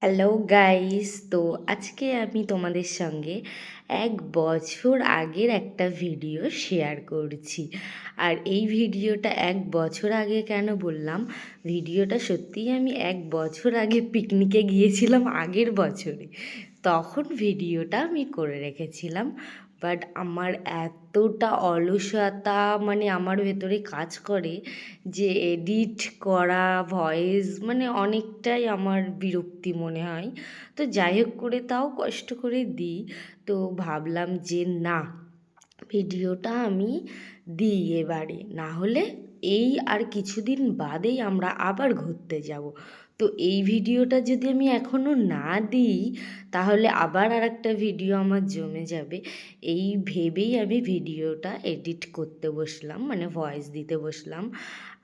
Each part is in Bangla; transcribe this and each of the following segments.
হ্যালো গাইস, তো আজকে আমি তোমাদের সঙ্গে 1 বছর আগের একটা ভিডিও শেয়ার করছি। আর এই ভিডিওটা 1 বছর আগে কেন বললাম, ভিডিওটা সত্যিই আমি 1 বছর আগে পিকনিকে গিয়েছিলাম আগের বছরে, তখন ভিডিওটা আমি করে রেখেছিলাম। বাট আমার এতটা অলসতা আমার ভেতরে কাজ করে যে এডিট করা ভয়েস অনেকটাই আমার বিরক্তি মনে হয়। তো যাই হোক করে তাও কষ্ট করে দিই। তো ভাবলাম যে না, ভিডিওটা আমি দিই এবারে, না হলে এই আর কিছুদিন বাদেই আমরা আবার ঘুরতে যাব। তো এই ভিডিওটা যদি আমি এখনও না দিই, তাহলে আবার আর একটা ভিডিও আমার জমে যাবে। এই ভেবেই আমি ভিডিওটা এডিট করতে বসলাম, ভয়েস দিতে বসলাম।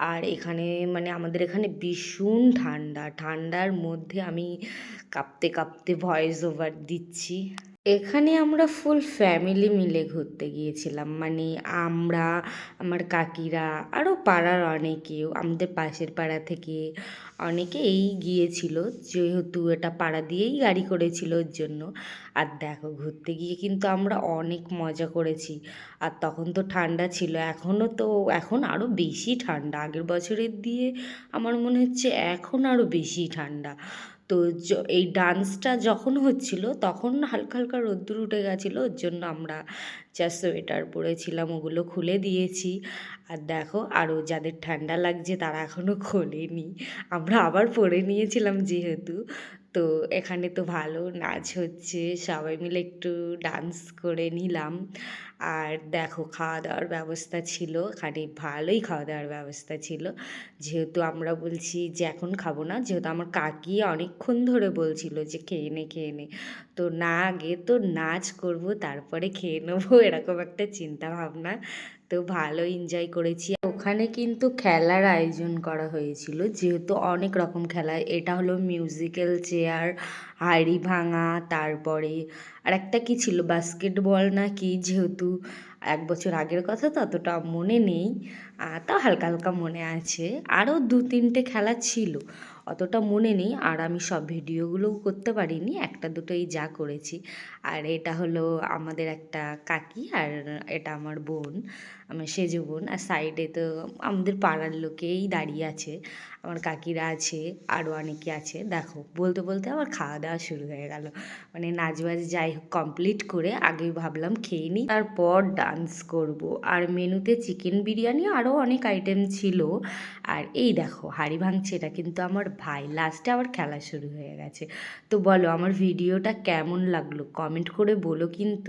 আর এখানে আমাদের এখানে ভীষণ ঠান্ডা, ঠান্ডার মধ্যে আমি কাঁপতে কাঁপতে ভয়েস ওভার দিচ্ছি। এখানে আমরা ফুল ফ্যামিলি মিলে ঘুরতে গিয়েছিলাম, আমরা, আমার কাকিরা, আরও পাড়ার অনেকেও, আমাদের পাশের পাড়া থেকে অনেকেই গিয়েছিল, যেহেতু এটা পাড়া দিয়েই গাড়ি করেছিল ওর জন্য। আর দেখো, ঘুরতে গিয়ে কিন্তু আমরা অনেক মজা করেছি। আর তখন তো ঠান্ডা ছিল, এখন আরও বেশি ঠান্ডা, আগের বছরের দিয়ে আমার মনে হচ্ছে এখন আরও বেশি ঠান্ডা। তো এই ডান্সটা যখন হচ্ছিল তখন হালকা হালকা রোদ্দুর উঠে গেছিলো, ওর জন্য আমরা যা সোয়েটার পরেছিলাম ওগুলো খুলে দিয়েছি। আর দেখো, আরও যাদের ঠান্ডা লাগছে তারা এখনও খোলেনি, আমরা আবার পরে নিয়েছিলাম যেহেতু। তো এখানে তো ভালো নাচ হচ্ছে, সবাই মিলে একটু ডান্স করে নিলাম। আর দেখো, খাওয়া দাওয়ার ব্যবস্থা ছিল এখানে, ভালোই খাওয়া দাওয়ার ব্যবস্থা ছিল। যেহেতু আমরা বলছি যে এখন খাবো না, যেহেতু আমার কাকি অনেকক্ষণ ধরে বলছিল যে খেয়ে নে খেয়ে নে, তো না, আগে তো নাচ করব তারপরে খেয়ে নেবো, এরকম একটা চিন্তা ভাবনা। তো ভালো এনজয় করেছি। ওখানে কিন্তু খেলার আয়োজন করা হয়েছিল, যেহেতু অনেক রকম খেলা। এটা হলো মিউজিক্যাল চেয়ার, হাঁড়ি ভাঙা, তারপরে আর একটা কী ছিল, বাস্কেটবল না কি, যেহেতু 1 বছর আগের কথা তো অতটা মনে নেই, তাও হালকা হালকা মনে আছে। আরও 2-3টে খেলা ছিল, অতটা মনে নেই। আর আমি সব ভিডিওগুলোও করতে পারিনি, একটা দুটোই যা করেছি। আর এটা হলো আমাদের একটা কাকি, আর এটা আমার বোন, আমার সেজো বোন। আর সাইডে তো আমাদের পাড়ার লোকেই দাঁড়িয়ে আছে, আমার কাকিরা আছে, আরও অনেকে আছে। দেখো, বলতে বলতে আমার খাওয়া দাওয়া শুরু হয়ে গেল। নাচ বাজ যাই হোক কমপ্লিট করে আগে ভাবলাম খেয়ে নিই, তারপর ডান্স করব। আর মেনুতে চিকেন বিরিয়ানি, আরও অনেক আইটেম ছিল। আর এই দেখো, হাঁড়ি ভাঙছে, এটা কিন্তু আমার ভাই। লাস্টে আবার খেলা শুরু হয়ে গেছে। তো বলো, আমার ভিডিওটা কেমন লাগলো কমেন্ট করে বলো কিন্তু।